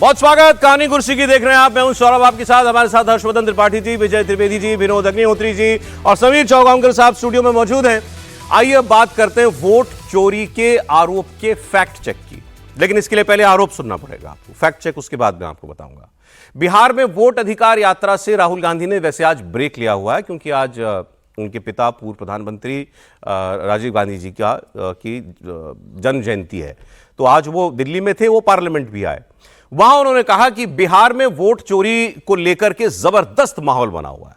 बहुत स्वागत। कहानी कुर्सी की देख रहे हैं आप। मैं हूं सौरभ, आपके साथ। हमारे साथ हर्षवर्धन त्रिपाठी जी, विजय त्रिवेदी जी, विनोद अग्निहोत्री जी और समीर चौगांवकर साहब स्टूडियो में मौजूद हैं। आइए अब बात करते हैं वोट चोरी के आरोप के फैक्ट चेक की। लेकिन इसके लिए पहले आरोप सुनना पड़ेगा आपको। फैक्ट चेक उसके बाद मैं आपको बताऊंगा। बिहार में वोट अधिकार यात्रा से राहुल गांधी ने वैसे आज ब्रेक लिया हुआ है, क्योंकि आज उनके पिता पूर्व प्रधानमंत्री राजीव गांधी जी की जन्म जयंती है। तो आज वो दिल्ली में थे, वो पार्लियामेंट भी आए। वहां उन्होंने कहा कि बिहार में वोट चोरी को लेकर के जबरदस्त माहौल बना हुआ है।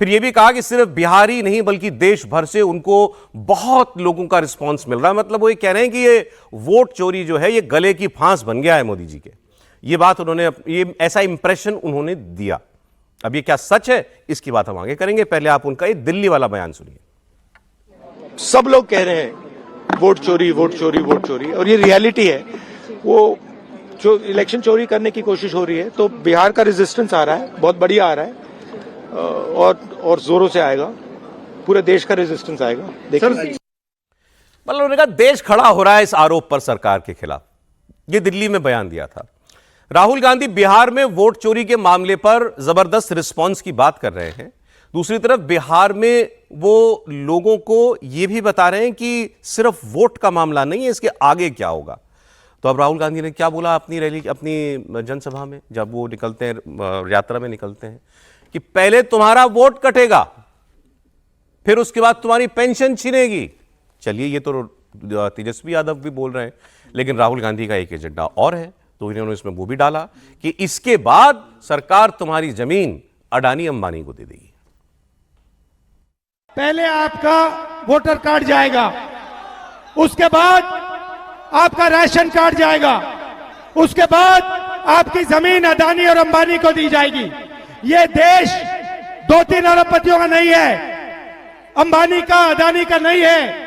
फिर यह भी कहा कि सिर्फ बिहार ही नहीं बल्कि देश भर से उनको बहुत लोगों का रिस्पांस मिल रहा है। मतलब वो ये कह रहे हैं कि ये वोट चोरी जो है ये गले की फांस बन गया है मोदी जी के। ये बात उन्होंने, ये ऐसा इंप्रेशन उन्होंने दिया। अब ये क्या सच है, इसकी बात हम आगे करेंगे। पहले आप उनका ये दिल्ली वाला बयान सुनिए। सब लोग कह रहे हैं वोट चोरी, वोट चोरी, वोट चोरी, और ये रियलिटी है। वो जो इलेक्शन चोरी करने की कोशिश हो रही है, तो बिहार का रेजिस्टेंस आ रहा है, बहुत बढ़िया आ रहा है, और जोरों से आएगा। पूरे देश का रेजिस्टेंस आएगा। देखिए, मतलब उन्होंने कहा देश खड़ा हो रहा है इस आरोप पर सरकार के खिलाफ। ये दिल्ली में बयान दिया था। राहुल गांधी बिहार में वोट चोरी के मामले पर जबरदस्त रिस्पांस की बात कर रहे हैं। दूसरी तरफ बिहार में वो लोगों को यह भी बता रहे हैं कि सिर्फ वोट का मामला नहीं है, इसके आगे क्या होगा। तो अब राहुल गांधी ने क्या बोला अपनी रैली, अपनी जनसभा में, जब वो निकलते हैं, यात्रा में निकलते हैं, कि पहले तुम्हारा वोट कटेगा, फिर उसके बाद तुम्हारी पेंशन छीनेगी। चलिए, ये तो तेजस्वी यादव भी बोल रहे हैं, लेकिन राहुल गांधी का एक एजेंडा और है, तो इन्होंने इसमें वो भी डाला कि इसके बाद सरकार तुम्हारी जमीन अडानी अंबानी को दे देगी। पहले आपका वोटर कार्ड जाएगा, उसके बाद आपका राशन कार्ड जाएगा, उसके बाद आपकी जमीन अडानी और अंबानी को दी जाएगी। ये देश 2-3 अरबपतियों का नहीं है, अंबानी का, अडानी का नहीं है।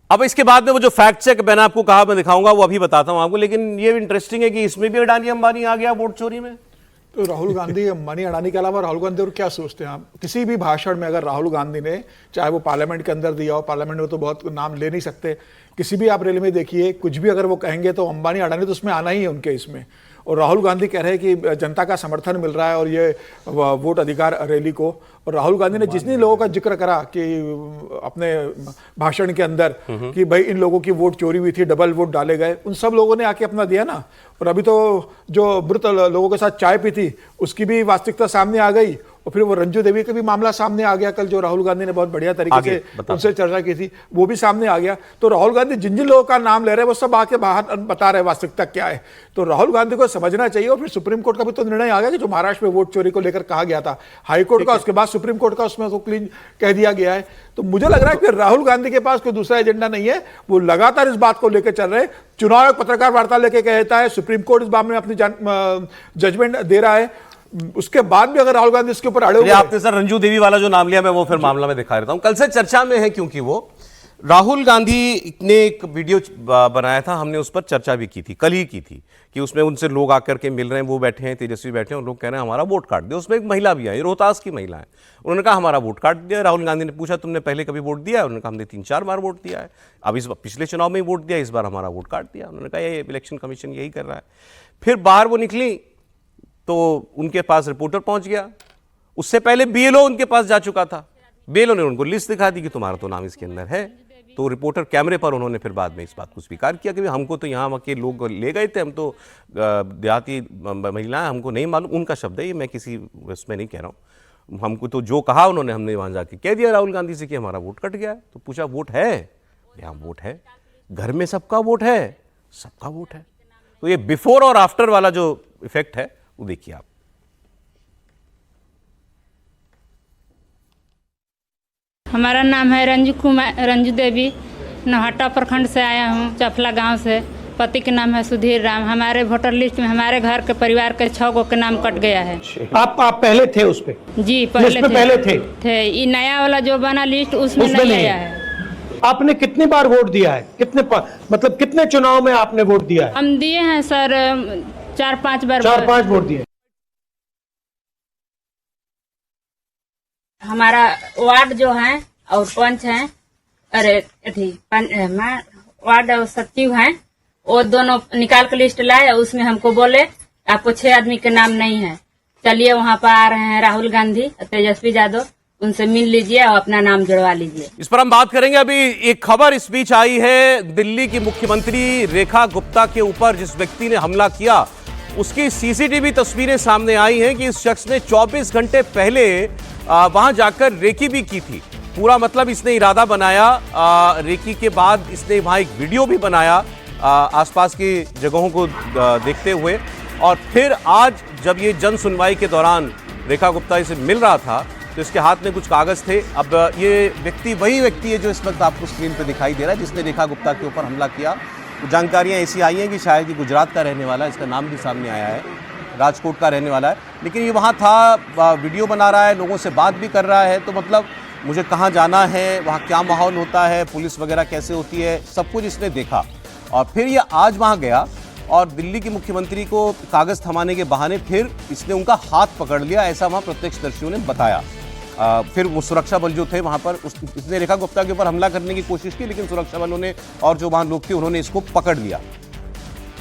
अब इसके बाद में वो जो फैक्ट चेक मैंने आपको कहा मैं दिखाऊंगा, वो अभी बताता हूं आपको। लेकिन ये इंटरेस्टिंग है कि इसमें भी अडानी अंबानी आ गया वोट चोरी में। तो राहुल गांधी अंबानी अडानी के अलावा राहुल गांधी और क्या सोचते हैं आप? किसी भी भाषण में अगर राहुल गांधी ने, चाहे वो पार्लियामेंट के अंदर दिया हो, पार्लियामेंट में तो बहुत नाम ले नहीं सकते, किसी भी आप रैली में देखिए, कुछ भी अगर वो कहेंगे तो अंबानी अडानी तो उसमें आना ही है उनके इसमें। और राहुल गांधी कह रहे हैं कि जनता का समर्थन मिल रहा है और ये वोट अधिकार रैली को। और राहुल गांधी ने जितने लोगों का जिक्र करा कि अपने भाषण के अंदर कि भाई इन लोगों की वोट चोरी हुई थी, डबल वोट डाले गए, उन सब लोगों ने आके अपना दिया ना। और अभी तो जो मृत लोगों के साथ चाय पी थी उसकी भी वास्तविकता सामने आ गई। और फिर वो रंजू देवी का भी मामला सामने आ गया कल, जो राहुल गांधी ने बहुत बढ़िया तरीके से उनसे चर्चा की थी, वो भी सामने आ गया। तो राहुल गांधी जिन जिन लोगों का नाम ले रहे हैं वो सब आके बाहर बता रहे हैं वास्तविकता क्या है। तो राहुल गांधी को समझना चाहिए। और फिर सुप्रीम कोर्ट का भी तो निर्णय आ गया कि जो महाराष्ट्र में वोट चोरी को लेकर कहा गया था, हाई कोर्ट का, उसके बाद सुप्रीम कोर्ट का, उसमें तो क्लीन कह दिया गया है। तो मुझे लग रहा है कि राहुल गांधी के पास कोई दूसरा एजेंडा नहीं है, वो लगातार इस बात को लेकर चल रहे हैं। चुनाव पत्रकार वार्ता लेके कहता है, सुप्रीम कोर्ट इस बात में अपनी जजमेंट दे रहा है, उसके बाद भी अगर राहुल गांधी इसके ऊपर अड़े हुए। आपने सर रंजू देवी वाला जो नाम लिया, मैं वो फिर मामला में दिखा देता हूं। कल से चर्चा में है, क्योंकि वो राहुल गांधी ने एक वीडियो बनाया था, हमने उस पर चर्चा भी की थी, कल ही की थी, कि उसमें उनसे लोग आकर के मिल रहे हैं, वो बैठे हैं, तेजस्वी बैठे हैं, और लोग कह रहे हैं हमारा वोट काट दे। उसमें एक महिला भी आई, रोहतास की महिला है, उन्होंने कहा हमारा वोट काट दिया। राहुल गांधी ने पूछा तुमने पहले कभी वोट दिया है? उन्होंने कहा हमने 3-4 बार वोट दिया है, अब इस पिछले चुनाव में ही वोट दिया, इस बार हमारा वोट काट दिया। उन्होंने कहा ये इलेक्शन कमीशन यही कर रहा है। फिर बाहर वो निकली तो उनके पास रिपोर्टर पहुंच गया। उससे पहले बीएलओ उनके पास जा चुका था, बीएलओ ने उनको लिस्ट दिखा दी कि तुम्हारा तो नाम इसके अंदर है। तो रिपोर्टर कैमरे पर, उन्होंने फिर बाद में इस बात को स्वीकार किया कि हमको तो यहाँ के लोग ले गए थे, हम तो देहाती महिलाएं, हमको नहीं मालूम। उनका शब्द है ये, मैं किसी उसमें नहीं कह रहा हूँ। हमको तो जो कहा उन्होंने, हमने वहाँ जाके कह दिया राहुल गांधी से कि हमारा वोट कट गया है। तो पूछा वोट है? यहाँ वोट है, घर में सबका वोट है, सबका वोट है। तो ये बिफोर और आफ्टर वाला जो इफेक्ट है वो देखिए आप। हमारा नाम है रंजू देवी, नौहट्टा प्रखंड से आया हूँ, चफला गांव से। पति के नाम है सुधीर राम। हमारे वोटर लिस्ट में हमारे घर के परिवार के 6 गो के नाम कट गया है। आप पहले थे उस पे? जी पहले थे। ये नया वाला जो बना लिस्ट उसमें नहीं आया है। आपने कितनी बार वोट दिया है? मतलब कितने चुनाव में आपने वोट दिया है? हम दिए हैं सर 4-5 बार। 4-5 वोट दिए। हमारा वार्ड जो है और पंच है, अरे वार्ड सचिव हैं, वो दोनों निकाल के लिस्ट लाए, उसमें हमको बोले आपको 6 आदमी के नाम नहीं है, चलिए वहाँ पर आ रहे हैं राहुल गांधी, तेजस्वी यादव, उनसे मिल लीजिए और अपना नाम जुड़वा लीजिए। इस पर हम बात करेंगे। अभी एक खबर इस बीच आई है, दिल्ली की मुख्यमंत्री रेखा गुप्ता के ऊपर जिस व्यक्ति ने हमला किया उसकी सीसीटीवी तस्वीरें सामने आई हैं कि इस शख्स ने 24 घंटे पहले वहां जाकर रेकी भी की थी। पूरा मतलब इसने इरादा बनाया, रेकी के बाद इसने वहां एक वीडियो भी बनाया आसपास की जगहों को देखते हुए, और फिर आज जब ये जन सुनवाई के दौरान रेखा गुप्ता इसे मिल रहा था तो इसके हाथ में कुछ कागज थे। अब ये व्यक्ति वही व्यक्ति है जो इस वक्त आपको स्क्रीन पर दिखाई दे रहा है जिसने रेखा गुप्ता के ऊपर हमला किया। तो जानकारियां ऐसी आई हैं कि शायद ये गुजरात का रहने वाला है, इसका नाम भी सामने आया है, राजकोट का रहने वाला है, लेकिन ये वहाँ था, वीडियो बना रहा है, लोगों से बात भी कर रहा है। तो मतलब मुझे कहाँ जाना है, वहाँ क्या माहौल होता है, पुलिस वगैरह कैसे होती है, सब कुछ इसने देखा। और फिर ये आज वहाँ गया और दिल्ली की मुख्यमंत्री को कागज थमाने के बहाने फिर इसने उनका हाथ पकड़ लिया, ऐसा वहाँ प्रत्यक्षदर्शियों ने बताया। फिर वो सुरक्षा बल जो थे वहाँ पर इसने रेखा गुप्ता के ऊपर हमला करने की कोशिश की, लेकिन सुरक्षा बलों ने और जो वहाँ लोग थे उन्होंने इसको पकड़ लिया।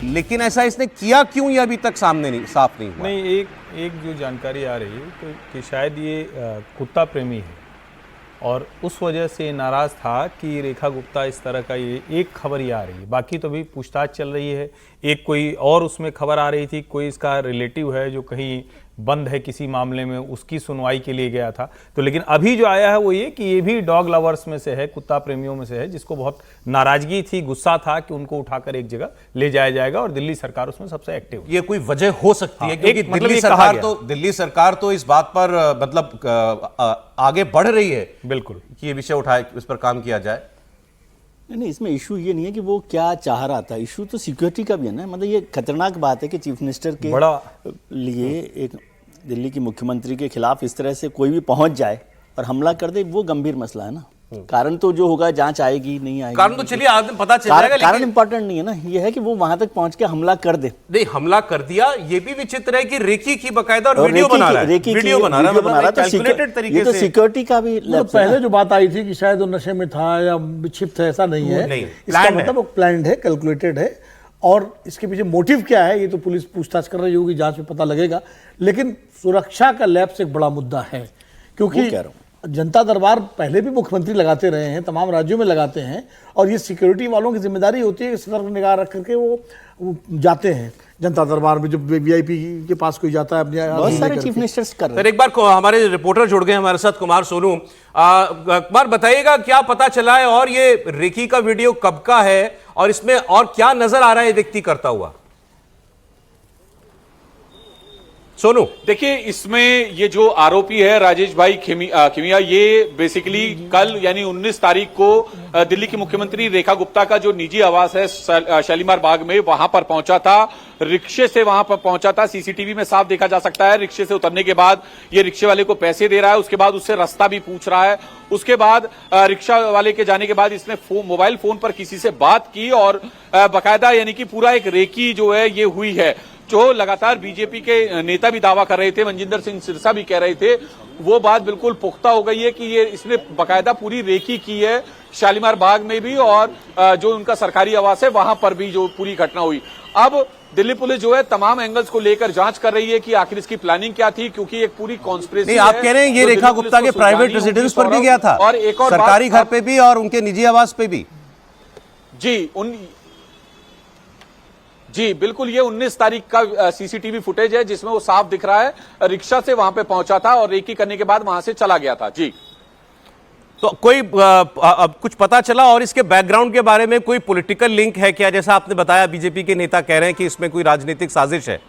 लेकिन ऐसा इसने किया क्यों, ये अभी तक सामने नहीं, साफ नहीं हुआ। नहीं, एक जो जानकारी आ रही है तो कि शायद ये कुत्ता प्रेमी है और उस वजह से नाराज़ था कि रेखा गुप्ता इस तरह का, ये एक खबर ही आ रही है, बाकी तो भी पूछताछ चल रही है। एक कोई और उसमें खबर आ रही थी, कोई इसका रिलेटिव है जो कहीं बंद है किसी मामले में, उसकी सुनवाई के लिए गया था। तो लेकिन अभी जो आया है वो ये कि ये भी डॉग लवर्स में से है, कुत्ता प्रेमियों में से है, जिसको बहुत नाराजगी थी, गुस्सा था कि उनको उठाकर एक जगह ले जाया जाएगा और दिल्ली सरकार उसमें सबसे एक्टिव। ये कोई वजह हो सकती है क्योंकि मतलब दिल्ली सरकार तो इस बात पर मतलब आगे बढ़ रही है बिल्कुल कि ये विषय उठाए, इस पर काम किया जाए। नहीं, इसमें इशू ये नहीं है कि वो क्या चाह रहा था, इशू तो सिक्योरिटी का भी है ना। मतलब ये खतरनाक बात है कि चीफ मिनिस्टर के बड़ा लिए एक दिल्ली की मुख्यमंत्री के खिलाफ इस तरह से कोई भी पहुंच जाए और हमला कर दे, वो गंभीर मसला है ना। कारण तो जो होगा, जांच आएगी नहीं आएगी, कारण तो चलिए आज पता चल जाएगा, कारण इंपॉर्टेंट नहीं है ना। ये है कि वो वहां तक पहुंच के हमला कर दे। नहीं, हमला कर दिया, ये भी विचित्र है कि रेकी की बकायदा और वीडियो बना रहा है, वीडियो बना रहा है, कैलकुलेटेड तरीके से। तो सिक्योरिटी का भी पहले जो बात आई थी कि शायद वो नशे में था या विक्षिप्त है, ऐसा नहीं है। इसका मतलब वो प्लान्ड है, कैलकुलेटेड है, और इसके पीछे मोटिव क्या है ये तो पुलिस पूछताछ कर रही होगी, जांच में पता लगेगा। लेकिन सुरक्षा का लैप्स एक बड़ा मुद्दा है, क्योंकि जनता दरबार पहले भी मुख्यमंत्री लगाते रहे हैं, तमाम राज्यों में लगाते हैं, और ये सिक्योरिटी वालों की जिम्मेदारी होती है कि सतर्क निगाह रख करके वो जाते हैं जनता दरबार में। जब वीआईपी के पास कोई जाता है, बहुत सारे चीफ मिनिस्टर्स कर रहे हैं। एक बार हमारे रिपोर्टर जुड़ गए हमारे साथ, कुमार सोनू। कुमार, बताइएगा क्या पता चला है और ये रेकी का वीडियो कब का है और इसमें और क्या नजर आ रहा है व्यक्ति करता हुआ? सोनू, देखिए, इसमें ये जो आरोपी है राजेश भाई खिमिया, ये बेसिकली कल यानी 19 तारीख को दिल्ली की मुख्यमंत्री रेखा गुप्ता का जो निजी आवास है शालीमार बाग में, वहां पर पहुंचा था, रिक्शे से वहां पर पहुंचा था। सीसीटीवी में साफ देखा जा सकता है, रिक्शे से उतरने के बाद ये रिक्शे वाले को पैसे दे रहा है, उसके बाद उससे रास्ता भी पूछ रहा है, उसके बाद रिक्शा वाले के जाने के बाद इसने मोबाइल फोन पर किसी से बात की और बाकायदा यानी कि पूरा एक रेकी जो है ये हुई है, जो लगातार बीजेपी के नेता भी दावा कर रहे थे, मनजिंदर सिंह सिरसा भी कह रहे थे, वो बात बिल्कुल पुख्ता हो गई है कि ये इसने बाकायदा पूरी रेकी की है शालीमार बाग में भी और जो उनका सरकारी आवास है वहां पर भी जो पूरी घटना हुई। अब दिल्ली पुलिस जो है तमाम एंगल्स को लेकर जांच कर रही है कि आखिर इसकी प्लानिंग क्या थी, क्योंकि एक पूरी कॉन्स्पिरेसी नहीं, आप कह रहे हैं ये रेखा गुप्ता के प्राइवेट रेजिडेंस पर भी गया था और एक और सरकारी घर पे भी और उनके निजी आवास पे भी। जी बिल्कुल, ये 19 तारीख का सीसीटीवी फुटेज है जिसमें वो साफ दिख रहा है, रिक्शा से वहां पे पहुंचा था और रेकी करने के बाद वहां से चला गया था। जी, तो कोई अब कुछ पता चला और इसके बैकग्राउंड के बारे में कोई पॉलिटिकल लिंक है क्या? जैसा आपने बताया, बीजेपी के नेता कह रहे हैं कि इसमें कोई राजनीतिक साजिश है।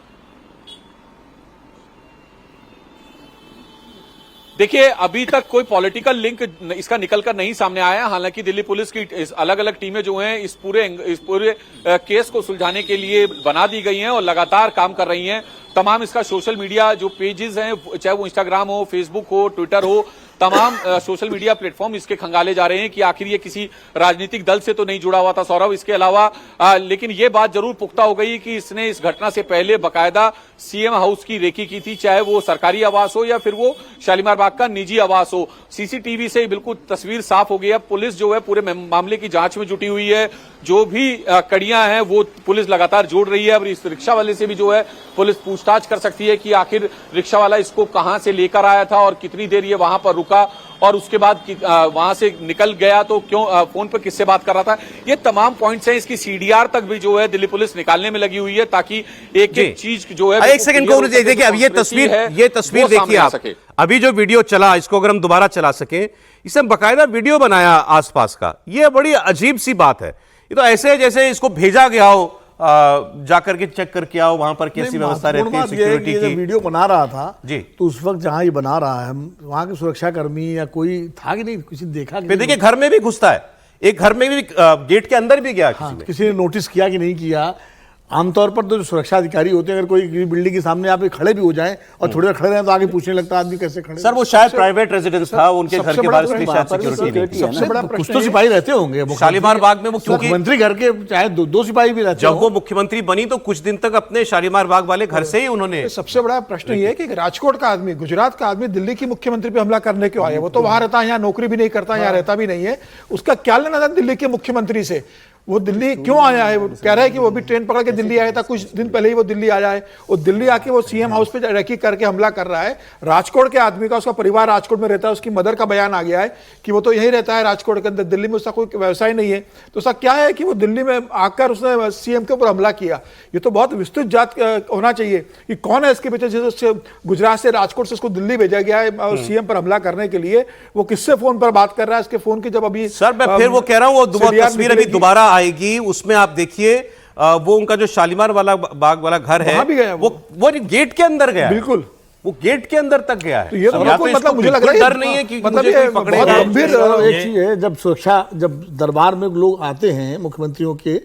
देखिए, अभी तक कोई पॉलिटिकल लिंक इसका निकलकर नहीं सामने आया। हालांकि दिल्ली पुलिस की अलग अलग टीमें जो हैं इस पूरे केस को सुलझाने के लिए बना दी गई हैं और लगातार काम कर रही हैं। तमाम इसका सोशल मीडिया जो पेजेस हैं, चाहे वो इंस्टाग्राम हो, फेसबुक हो, ट्विटर हो, तमाम सोशल मीडिया प्लेटफॉर्म इसके खंगाले जा रहे हैं कि आखिर ये किसी राजनीतिक दल से तो नहीं जुड़ा हुआ था सौरभ। इसके अलावा लेकिन ये बात जरूर पुख्ता हो गई कि इसने इस घटना से पहले बकायदा सीएम हाउस की रेकी की थी, चाहे वो सरकारी आवास हो या फिर वो शालीमार बाग का निजी आवास हो। सीसीटीवी से बिल्कुल तस्वीर साफ हो गई है। पुलिस जो है पूरे मामले की जांच में जुटी हुई है। जो भी कड़ियां हैं वो पुलिस लगातार जोड़ रही है। अब इस रिक्शा वाले से भी जो है पुलिस पूछताछ कर सकती है कि आखिर रिक्शा वाला इसको कहां से लेकर आया था और कितनी देर ये वहां पर रुका और उसके बाद वहां से निकल गया तो क्यों, फोन पर किससे बात कर रहा था। ये तमाम पॉइंट्स हैं। इसकी सीडीआर तक भी जो है दिल्ली पुलिस निकालने में लगी हुई है ताकि एक एक चीज जो है। एक सेकंड को देखिए, अब ये तस्वीर देखिए आप, अभी जो वीडियो चला इसको अगर हम दोबारा चला सके, इसे बकायदा वीडियो बनाया आसपास का, ये बड़ी अजीब सी बात है। ये तो ऐसे है जैसे इसको भेजा गया हो जाकर के चेक करके आओ वहां पर कैसी व्यवस्था रहती है सिक्योरिटी की। वीडियो बना रहा था जी, तो उस वक्त जहां ये बना रहा है वहां के सुरक्षा कर्मी या कोई था कि नहीं, किसी देखा कि फिर देखिए घर में भी घुसता है, एक घर में भी गेट के अंदर भी गया किसी ने नोटिस किया कि नहीं किया। आमतौर पर तो जो सुरक्षा अधिकारी होते हैं, अगर कोई बिल्डिंग के सामने आप खड़े भी हो जाए और थोड़ी देर खड़े रहे तो आगे पूछने लगता है आदमी कैसे खड़े। सर वो शायद प्राइवेट रेजिडेंस था, उनके घर के बाहर शायद सिक्योरिटी सबसे बड़ा कुछ तो सिपाही रहते होंगे शालीमार बाग में। वो क्योंकि मुख्यमंत्री घर के चाहे दो सिपाही भी रहते। जब वो मुख्यमंत्री बनी तो कुछ दिन तक अपने शालीमार बाग वाले घर से ही उन्होंने। सबसे बड़ा प्रश्न ये है कि राजकोट का आदमी, गुजरात का आदमी दिल्ली की मुख्यमंत्री पे हमला करने क्यों आया? वो तो वहां रहता है, यहाँ नौकरी भी नहीं करता, यहाँ रहता भी नहीं है। उसका क्या लेना था दिल्ली के मुख्यमंत्री से? वो दिल्ली क्यों आया है? वो कह रहा है कि वो भी ट्रेन पकड़ के दिल्ली आया था, कुछ दिन पहले ही वो दिल्ली आया है। वो दिल्ली आके वो सीएम हाउस पे रेकी करके हमला कर रहा है। राजकोट के आदमी का, उसका परिवार राजकोट में रहता है, उसकी मदर का बयान आ गया है कि वो तो यहीं रहता है राजकोट के अंदर, दिल्ली में उसका कोई व्यवसाय नहीं है। तो उसका क्या है कि वो दिल्ली में आकर उसने सीएम के ऊपर हमला किया? ये तो बहुत विस्तृत जांच होना चाहिए कि कौन है इसके पीछे। जैसे गुजरात से, राजकोट से उसको दिल्ली भेजा गया है सीएम पर हमला करने के लिए, वो किससे फोन पर बात कर रहा है? इसके फोन की जब अभी सर मैं फिर वो कह रहा हूं, वो तस्वीर अभी दोबारा आएगी, उसमें आप देखिए वो उनका जो शालीमार वाला बाग वाला घर है, भी गया वो गेट के अंदर गया, बिल्कुल वो गेट के अंदर तक गया है। तो ये तो मतलब मुझे लग रहा है डर नहीं है कि मतलब ये बहुत गंभीर एक चीज है। जब सुरक्षा, जब दरबार में लोग आते हैं मुख्यमंत्रियों के,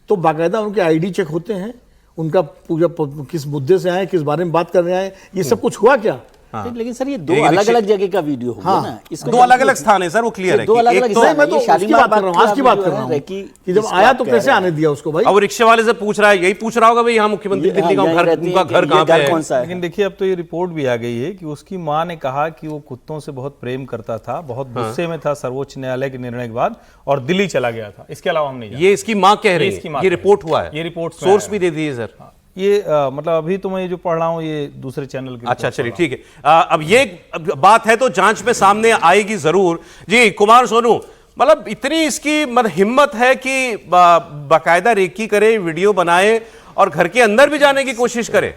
तो बाकायदा उनके आईडी चेक होते हैं, उनका पूजा किस मुद्दे से आए, किस बारे में बात करने आए, ये सब कुछ हुआ क्या? हाँ। लेकिन सर ये दो अलग अलग जगह का वीडियो होगा ना, इसको दो अलग अलग स्थान है सर, वो क्लियर है। दो अलग अलग, मैं तो उसकी बात कर रहा हूँ, आज की बात कर रहा हूँ कि जब आया तो कैसे आने दिया उसको भाई। अब रिक्शे वाले से पूछ रहा है, यही पूछ रहा होगा भाई यहाँ मुख्यमंत्री दिल्ली का घर, उनका घर कहाँ पे है? कौन सा है? लेकिन देखिए अब तो ये रिपोर्ट भी आ गई है कि उसकी मां ने कहा कि वो कुत्तों से बहुत प्रेम करता था, बहुत गुस्से में था सर्वोच्च न्यायालय के निर्णय के बाद और दिल्ली चला गया था। इसके अलावा हम नहीं जानते। ये इसकी मां कह रही है, ये रिपोर्ट हुआ है, ये रिपोर्ट सोर्स भी दे दीजिए सर। ये मतलब अभी तो मैं ये जो पढ़ रहा हूँ ये दूसरे चैनल के। अच्छा चलिए ठीक है। अब ये बात है तो जांच में सामने आएगी जरूर। जी कुमार सोनू, मतलब इतनी इसकी मतलब हिम्मत है कि बाकायदा रेकी करे, वीडियो बनाए और घर के अंदर भी जाने की कोशिश करे।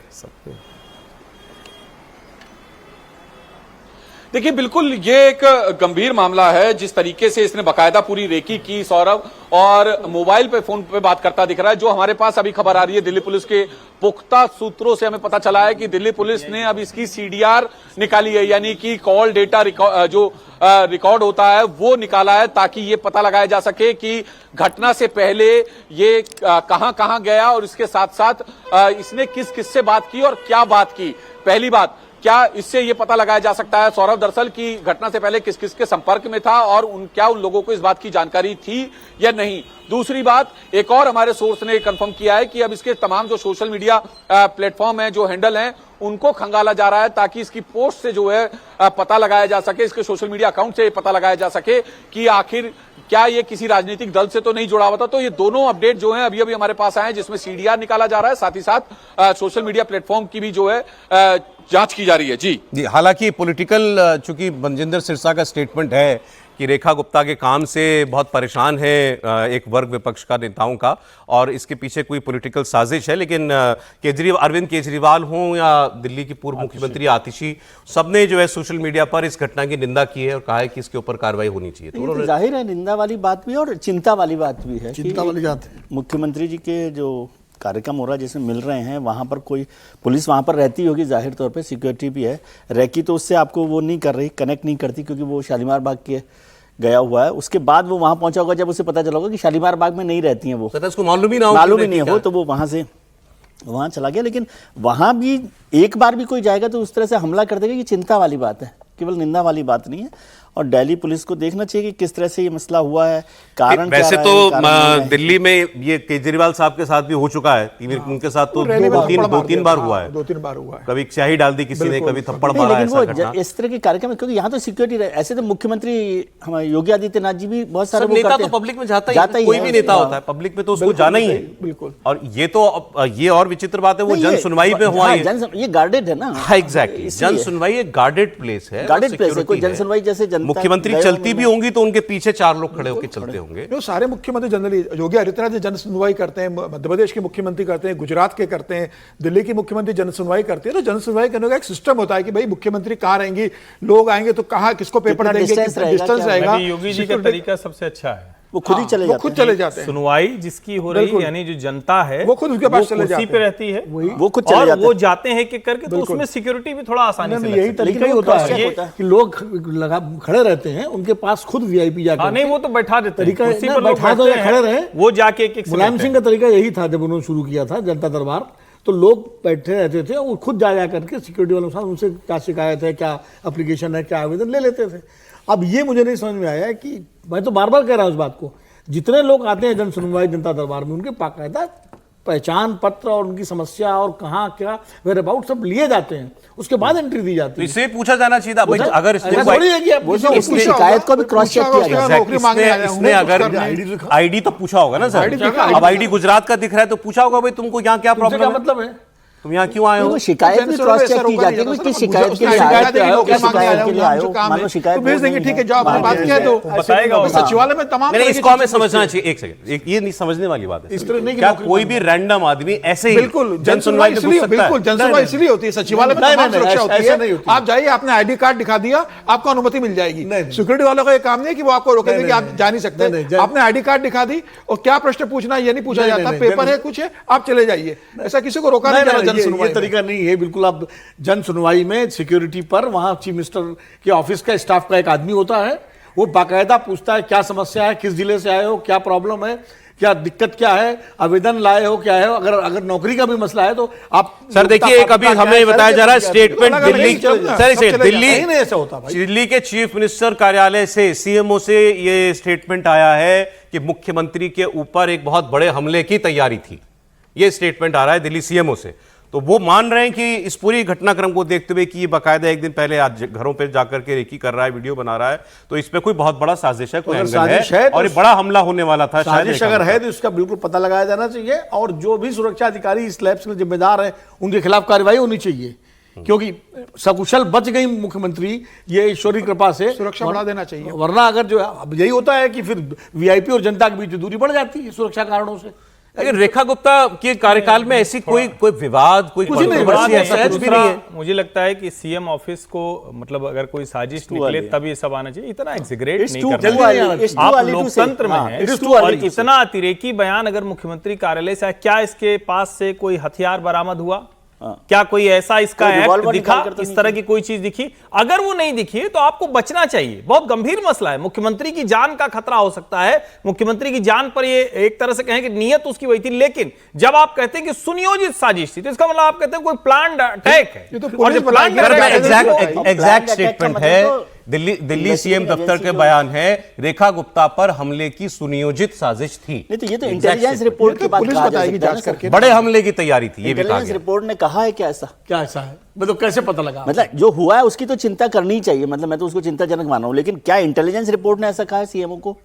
देखिए बिल्कुल ये एक गंभीर मामला है। जिस तरीके से इसने बकायदा पूरी रेकी की सौरभ, और मोबाइल पे फोन पे बात करता दिख रहा है। जो हमारे पास अभी खबर आ रही है दिल्ली पुलिस के पुख्ता सूत्रों से हमें पता चला है कि दिल्ली पुलिस ने अब इसकी सीडीआर निकाली है, यानी कि कॉल डेटा जो रिकॉर्ड होता है वो निकाला है ताकि ये पता लगाया जा सके कि घटना से पहले ये कहां गया और इसके साथ साथ इसने किस किस से बात की और क्या बात की। पहली बात, क्या इससे यह पता लगाया जा सकता है सौरभ दरअसल की घटना से पहले किस किस के संपर्क में था और क्या उन लोगों को इस बात की जानकारी थी या नहीं। दूसरी बात, एक और हमारे सोर्स ने कंफर्म किया है कि अब इसके तमाम जो सोशल मीडिया प्लेटफॉर्म है, जो हैंडल हैं, उनको खंगाला जा रहा है ताकि इसकी पोस्ट से जो है पता लगाया जा सके, इसके सोशल मीडिया अकाउंट से पता लगाया जा सके कि आखिर क्या ये किसी राजनीतिक दल से तो नहीं जुड़ा हुआ था। तो ये दोनों अपडेट जो हैं अभी अभी हमारे पास आए हैं, जिसमें सीडीआर निकाला जा रहा है, साथ ही साथ सोशल मीडिया प्लेटफॉर्म की भी जो है जांच की जा रही है। जी हालांकि पॉलिटिकल, चूंकि मनजिंदर सिरसा का स्टेटमेंट है कि रेखा गुप्ता के काम से बहुत परेशान है एक वर्ग विपक्ष का, नेताओं का, और इसके पीछे कोई पॉलिटिकल साजिश है। लेकिन अरविंद केजरीवाल हों या दिल्ली की पूर्व मुख्यमंत्री आतिशी, सबने जो है सोशल मीडिया पर इस घटना की निंदा की है और कहा है कि इसके ऊपर कार्रवाई होनी चाहिए। तो जाहिर है निंदा वाली बात भी और चिंता वाली बात भी है। चिंता वाली बात है, मुख्यमंत्री जी के जो कार्यक्रम हो रहा है जिसमें मिल रहे हैं, वहाँ पर कोई पुलिस वहाँ पर रहती होगी, जाहिर तौर पे सिक्योरिटी भी है। रेकी तो उससे आपको वो नहीं कर रही, कनेक्ट नहीं करती, क्योंकि वो शालीमार बाग के गया हुआ है। उसके बाद वो वहाँ पहुंचा होगा जब उसे पता चला होगा कि शालीमार बाग में नहीं रहती हैं वो, उसको मालूम ही नहीं हो तो वो वहाँ से वहाँ चला गया। लेकिन वहाँ भी एक बार भी कोई जाएगा तो उस तरह से हमला कर देगा, ये चिंता वाली बात है। केवल निंदा वाली बात नहीं है, और दिल्ली पुलिस को देखना चाहिए कि किस तरह से ये मसला हुआ है, कारण क्या वैसे रहा तो है, कारण नहीं है। दिल्ली में ये केजरीवाल साहब के साथ भी हो चुका है, उनके साथ तो दो तीन बार हुआ है, 2-3 बार हुआ है। कभी स्याही डाल दी किसी ने, कभी थप्पड़ नहीं, मारा, लेकिन ऐसा वो घटना। इस तरह के कार्यक्रम, क्योंकि यहाँ तो सिक्योरिटी ऐसे तो मुख्यमंत्री हमारे योगी आदित्यनाथ जी भी बहुत सारे सब वो नेता करते तो हैं। पब्लिक में जाता ही कोई है, भी नेता हाँ। होता है पब्लिक में तो उसको जाना ही है। बिल्कुल। और ये तो ये और विचित्र बात है, वो नहीं, जन ये- सुनवाई पे हुआ हाँ, है। ये गार्डेड है ना। हाँ, एग्जैक्टली, इसलिए। जन सुनवाई एक गार्डेड प्लेस है, गार्डेड प्लेस है, security कोई जन सुनवाई जैसे जनता मुख्यमंत्री गए चलती होंगे भी होंगी तो उनके पीछे 4 लोग खड़े होकर चलते होंगे। जो सारे मुख्यमंत्री जनरली योगी आदित्यनाथ जी जन सुनवाई करते हैं, मध्य प्रदेश के मुख्यमंत्री करते हैं, गुजरात के करते हैं, दिल्ली की मुख्यमंत्री जन सुनवाई करते हैं। तो जन सुनवाई करने का एक सिस्टम होता है कि भाई मुख्यमंत्री कहाँ रहेंगी, लोग आएंगे तो कहाँ, किसको पेपर कितना देंगे, distance कितना रहेगा, डिस्टेंस क्या रहेगा। अभी योगी जी का तरीका सबसे अच्छा है, वो खुद ही चले वो जाते खुद हैं। चले जाते हैं, सुनवाई जिसकी हो रही है, यानी जो जनता है वो खुद उसके पास चले कुर्सी जाते पे हैं। रहती है, वो खुद चले और जाते वो हैं। जाते हैं कि करके, तो उसमें सिक्योरिटी भी थोड़ा आसानी से नहीं, लग यही सकती है। तरीका ही लेकिन वो होता क्रॉस चेक है होता है। कि लोग लगा खड़े रहते हैं, उनके पास खुद वीआईपी जाकर हाँ, नहीं वो तो बैठा देते हैं, तरीका कुर्सी ना, पर लोग बैठा दो बैठते या खड़े हैं, रहे। वो जाके एक मुलायम सिंह का तरीका यही था जब उन्होंने शुरू किया था जनता दरबार, तो लोग बैठे रहते थे, वो खुद जा करके सिक्योरिटी वालों के साथ उनसे क्या शिकायत है, क्या एप्लीकेशन है, क्या आवेदन ले लेते थे। अब ये मुझे नहीं समझ में आया है कि मैं तो बार बार कह रहा हूँ इस बात को, जितने लोग आते हैं जन सुनवाई जनता दरबार में, उनके बाकायदा पहचान पत्र और उनकी समस्या और कहाँ क्या वेयर अबाउट सब लिए जाते हैं, उसके बाद एंट्री दी तो जाती है। इससे पूछा जाना चाहिए था, भाई अगर इसने ऐसा थोड़ी है कि आप वो किसी जो को उसकी पूछा शिकायत को भी क्रॉस चेक किया गया। उसका नौकरी मांगने आया हूं, इसने कुछ अगर करने। आईडी तो पूछा होगा ना सर, ID दिखा, अब आईडी गुजरात का दिख रहा है तो पूछा होगा भाई तुमको यहाँ क्या तुमसे क्या प्रॉब्लम है, मतलब है? तुम यहाँ क्यों आए हो। वो शिकायत भी क्रॉस चेक की जाती है कि किस शिकायत के लिए आए, क्या शिकायत के लिए आए हो, मान लो शिकायत भेज देंगे, ठीक है, जाओ अपनी बात कह दो, बताएगा वो। सचिवालय में तमाम नहीं, तरह की इसको हमें चीजें समझना चाहिए, एक सेकंड, ये नहीं समझने वाली बात है इस तरह नहीं कि क्या नौकरी कोई मांगना। भी रैंडम आदमी ऐसे ही बिल्कुल जन सुनवाई में घुस सकता बिल्कुल है। जन सुनवाई इसलिए होती है, सचिवालय में नहीं, तमाम नहीं, सुरक्षा ऐसा होती नहीं है। होती। आप जाइए, आपने आईडी कार्ड दिखा दिया, आपको अनुमति मिल जाएगी। नहीं, नहीं। सिक्योरिटी वालों का ये काम नहीं है कि वो आपको रोकेंगे कि आप जा नहीं सकते। नहीं, नहीं, आपने आईडी कार्ड दिखा दी और क्या प्रश्न पूछना है ये नहीं पूछा नहीं, जाता, नहीं, पेपर नहीं, है, कुछ है, आप चले जाइए, ऐसा किसी को रोका नहीं जा रहा जन ये सुनवाई में। तरीका नहीं है बिल्कुल। आप जन सुनवाई में सिक्योरिटी पर वहां चीफ मिनिस्टर के ऑफिस का स्टाफ का एक आदमी होता है, वो बाकायदा पूछता है क्या समस्या है, किस जिले से आए हो, क्या प्रॉब्लम है, क्या दिक्कत क्या है, आवेदन लाए हो क्या है, अगर नौकरी का भी मसला है तो आप सर देखिए, एक अभी हमें बताया जा रहा है स्टेटमेंट अलग-अलग दिल्ली, नहीं चलता, सर सब चले दिल्ली नहीं, नहीं ऐसा होता भाई। दिल्ली के चीफ मिनिस्टर कार्यालय से, सीएमओ से ये स्टेटमेंट आया है कि मुख्यमंत्री के ऊपर एक बहुत बड़े हमले की तैयारी थी। ये स्टेटमेंट आ रहा है दिल्ली सीएमओ से, तो वो मान रहे हैं कि इस पूरी घटनाक्रम को देखते हुए कि ये बाकायदा एक दिन पहले आज घरों पे जाकर के रेकी कर रहा है, वीडियो बना रहा है, तो इस पे कोई बहुत बड़ा साजिश है, कोई अगर एंगल साजिश है है तो और ये बड़ा हमला होने वाला था। शायद साजिश अगर है तो इसका बिल्कुल पता लगाया जाना चाहिए, और जो भी सुरक्षा अधिकारी इस लैब के जिम्मेदार हैं उनके खिलाफ कार्रवाई होनी चाहिए, क्योंकि सकुशल बच गई मुख्यमंत्री ये ईश्वरी कृपा से। सुरक्षा बढ़ा देना चाहिए। वरना अगर जो अब यही होता है कि फिर वीआईपी और जनता के बीच दूरी बढ़ जाती है सुरक्षा कारणों से। लेकिन रेखा गुप्ता के कार्यकाल में ऐसी कोई विवाद, कोई कुछ नहीं, कंट्रोवर्सी विवाद ऐसा नहीं है। कुछ भी नहीं है। मुझे लगता है कि सीएम ऑफिस को, मतलब अगर कोई साजिश निकले तब ये सब आना चाहिए, इतना एग्जिग्रेट It's नहीं too करना जल्दी नहीं आना early, it's चाहिए। too आप early to say. लोकतंत्र में हाँ, हैं, it's too और early to say. इतना अतिरेकी बयान अगर मुख्यमंत्री कार्यालय से आया, क्या इसके पास से कोई हथियार बरामद हुआ, क्या कोई ऐसा इसका कोई एक्ट रिवॉल्वर दिखा, निकाल कर तो इस नहीं तरह की कोई चीज दिखी? अगर वो नहीं दिखी तो आपको बचना चाहिए, बहुत गंभीर मसला है, मुख्यमंत्री की जान का खतरा हो सकता है, मुख्यमंत्री की जान पर ये एक तरह से कहें कि नियत उसकी वही थी। लेकिन जब आप कहते हैं कि सुनियोजित साजिश थी, तो इसका मतलब आप कहते हैं कोई प्लान्ड अटैक है। ये तो और पुलिस जो प्लान्ड बताएगी। अगर मैं अटैक है, एग्जैक्ट स्टेटमेंट है दिल्ली सीएम दफ्तर के बयान है, रेखा गुप्ता पर हमले की सुनियोजित साजिश थी। नहीं तो ये तो Exact इंटेलिजेंस statement। रिपोर्ट की बात पुलिस कहा जा बताएगी सकता है जांच ना, करके। बड़े हमले की तैयारी थी, ये भी कहा इंटेलिजेंस गया। रिपोर्ट ने कहा है क्या ऐसा? क्या ऐसा है, मतलब कैसे पता लगा? मतलब जो हुआ है उसकी तो चिंता करनी चाहिए, मतलब मैं तो उसको चिंताजनक माना हूं, लेकिन क्या इंटेलिजेंस रिपोर्ट ने ऐसा कहा है सीएमओ को?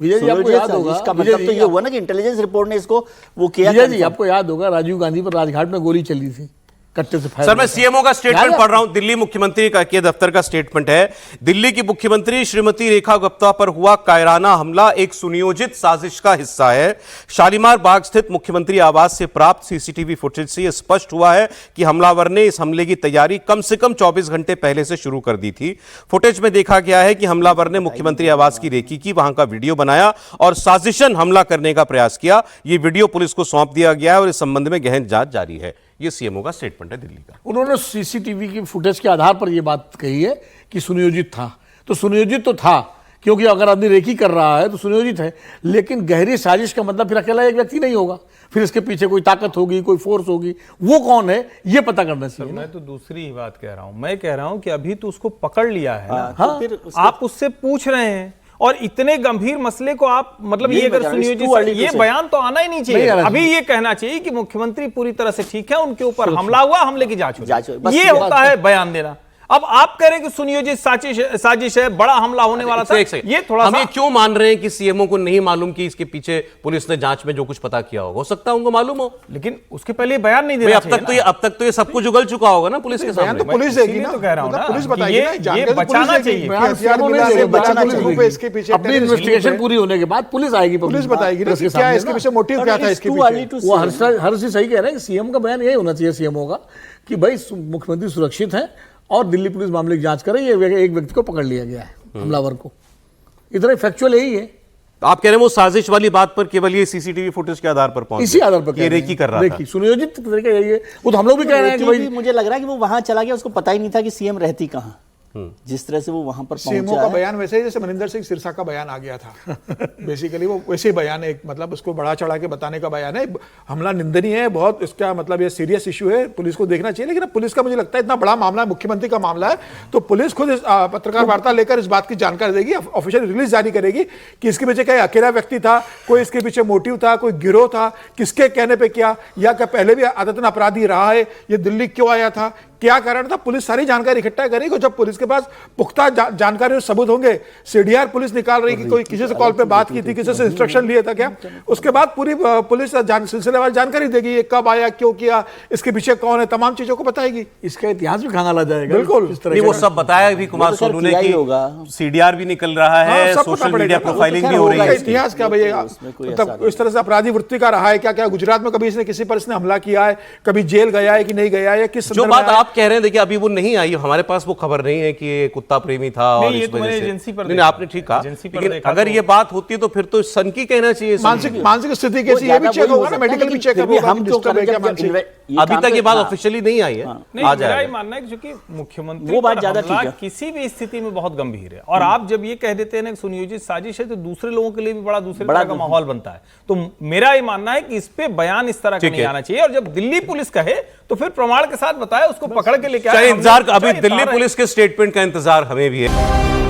विजय जी आपको याद होगा, इसका विजय मतलब तो जी, ये हुआ ना कि इंटेलिजेंस रिपोर्ट ने इसको वो किया। विजय जी आपको याद होगा राजीव गांधी पर राजघाट में गोली चली थी, कट्टे से फायर सर मैं हुआ था। सीएमओ का स्टेटमेंट याद है? पढ़ रहा हूं, दिल्ली मुख्यमंत्री के दफ्तर का स्टेटमेंट है। दिल्ली की मुख्यमंत्री श्रीमती रेखा गुप्ता पर हुआ कायराना हमला एक सुनियोजित साजिश का हिस्सा है। शालीमार बाग स्थित मुख्यमंत्री आवास से प्राप्त सीसीटीवी फुटेज से यह स्पष्ट हुआ है कि हमलावर ने इस हमले की तैयारी कम से कम 24 घंटे पहले से शुरू कर दी थी। फुटेज में देखा गया है कि हमलावर ने मुख्यमंत्री आवास की रेकी की, वहां का वीडियो बनाया और साजिशन हमला करने का प्रयास किया। यह वीडियो पुलिस को सौंप दिया गया है और इस संबंध में गहन जांच जारी है। ये सीएमओ का स्टेटमेंट है दिल्ली का। उन्होंने सीसीटीवी की फुटेज के आधार पर यह बात कही है कि सुनियोजित था, तो सुनियोजित तो था, क्योंकि अगर आदमी रेकी कर रहा है तो सुनियोजित है, लेकिन गहरी साजिश का मतलब फिर अकेला एक व्यक्ति नहीं होगा, फिर इसके पीछे कोई ताकत होगी, कोई फोर्स होगी, वो कौन है ये पता करना चाहिए। मैं तो दूसरी ही बात कह रहा हूं, मैं कह रहा हूं कि अभी तो उसको पकड़ लिया है ना, तो फिर आप उससे पूछ रहे हैं और इतने गंभीर मसले को आप मतलब ये अगर सुनियोजित, ये बयान तो आना ही नहीं चाहिए। अभी ये कहना चाहिए कि मुख्यमंत्री पूरी तरह से ठीक है, उनके ऊपर हमला हुआ, हमले की जांच हो, ये होता है बयान देना। अब आप कह रहे हैं कि सुनियोजित साजिश है, बड़ा हमला होने वाला था, ये थोड़ा हम ये क्यों मान रहे हैं कि सीएमओ को नहीं मालूम कि इसके पीछे पुलिस ने जांच में जो कुछ पता किया होगा, हो सकता है उनको मालूम हो, लेकिन उसके पहले बयान नहीं देना चाहिए। अब तक तो ये सब कुछ उगल चुका होगा ना पुलिस के सामने। तो पुलिस देगी ना, तो कह रहा हूं ना, पुलिस बताएगी ना, ये बचाना चाहिए। अपनी इन्वेस्टिगेशन पूरी होने के बाद पुलिस आएगी, पुलिस बताएगी ना क्या इसके पीछे मोटिव क्या था इसके पीछे। वो हर चीज सही कह रहे हैं कि सीएम का बयान यही होना चाहिए, सीएमओ का, कि भाई मुख्यमंत्री सुरक्षित है और दिल्ली पुलिस मामले की जांच करे, ये एक व्यक्ति को पकड़ लिया गया है, हमलावर को। इतना फैक्चुअल यही है। आप कह रहे हैं वो साजिश वाली बात पर केवल ये सीसीटीवी फुटेज के आधार पर पहुंच, इसी आधार पर ये रेकी कर रहा था, सुनियोजित तरीका यही है। वो तो हम लोग भी कह रहे हैं कि भाई, मुझे लग रहा है कि वो वहां चला गया, उसको पता ही नहीं था कि सीएम रहती कहां, जिस तरह से वो वहां पर सीएमओ का बयान वैसे ही जैसे मनिंदर सिंह सिरसा का बयान आ गया था। बेसिकली वो वैसे ही बयान है, एक मतलब उसको बड़ा चढ़ा के बताने का बयान है। हमला निंदनीय है बहुत, इसका मतलब ये सीरियस इशू है, पुलिस को देखना चाहिए। लेकिन पुलिस का मुझे लगता है इतना बड़ा मामला है, मुख्यमंत्री का मामला है, तो पुलिस खुद पत्रकार वार्ता लेकर इस बात की जानकारी देगी, ऑफिशियल रिलीज जारी करेगी कि इसके पीछे क्या अकेला व्यक्ति था, कोई इसके पीछे मोटिव था, कोई गिरोह था, किसके कहने पर किया, या क्या पहले भी आदतन अपराधी रहा है, ये दिल्ली क्यों आया था, क्या कारण था। पुलिस सारी जानकारी इकट्ठा करेगी। जब पुलिस के पास पुख्ता जानकारी और सबूत होंगे, सीडीआर पुलिस निकाल रही कि कोई किसी से कॉल पे बात की थी, किसी से इंस्ट्रक्शन लिए था क्या, उसके बाद पूरी पुलिस सिलसिलेवार जानकारी देगी, ये कब आया, क्यों किया, इसके पीछे कौन है, तमाम चीजों को बताएगी। इसका इतिहास भी खंगाला जाएगा। बिल्कुल, वो सब बताया भी कुमार सोनू ने कि सीडीआर भी निकल रहा है, सोशल मीडिया प्रोफाइलिंग भी हो रही है। इतिहास क्या भैया, मतलब इस तरह से अपराधी वृत्ति का रहा है क्या, क्या गुजरात में कभी इसने किसी पर इसने हमला किया है, कभी जेल गया है कि नहीं गया है, किस जो बात आप कह रहे हैं, देखिए अभी वो नहीं आई, हमारे पास वो खबर नहीं है कि ये कुत्ता प्रेमी था और इस वजह से एजेंसी पर नहीं, आपने ठीक कहा, लेकिन अगर ये बात होती है तो फिर तो सनकी कहना चाहिए। मानसिक स्थिति कैसी है भी चेक होगा ना, मेडिकल भी चेक होगा। हम अभी तक ये बात ऑफिशियली नहीं आई है, आ जाएगा। मेरा मानना है क्योंकि मुख्यमंत्री वो बात ज्यादा ठीक है, किसी भी स्थिति में बहुत गंभीर है, और आप जब ये कह देते हैं ना सुनियोजित साजिश है, तो दूसरे लोगों के लिए भी बड़ा दूसरे तरह का माहौल बनता है। तो मेरा ये मानना है कि इस पे बयान इस तरह का नहीं आना चाहिए, और जब दिल्ली पुलिस कहे तो फिर प्रमाण के साथ बताए, उसको पकड़ के लेके आए। इंतजार, अभी दिल्ली पुलिस के स्टेटमेंट का इंतजार हमें भी है।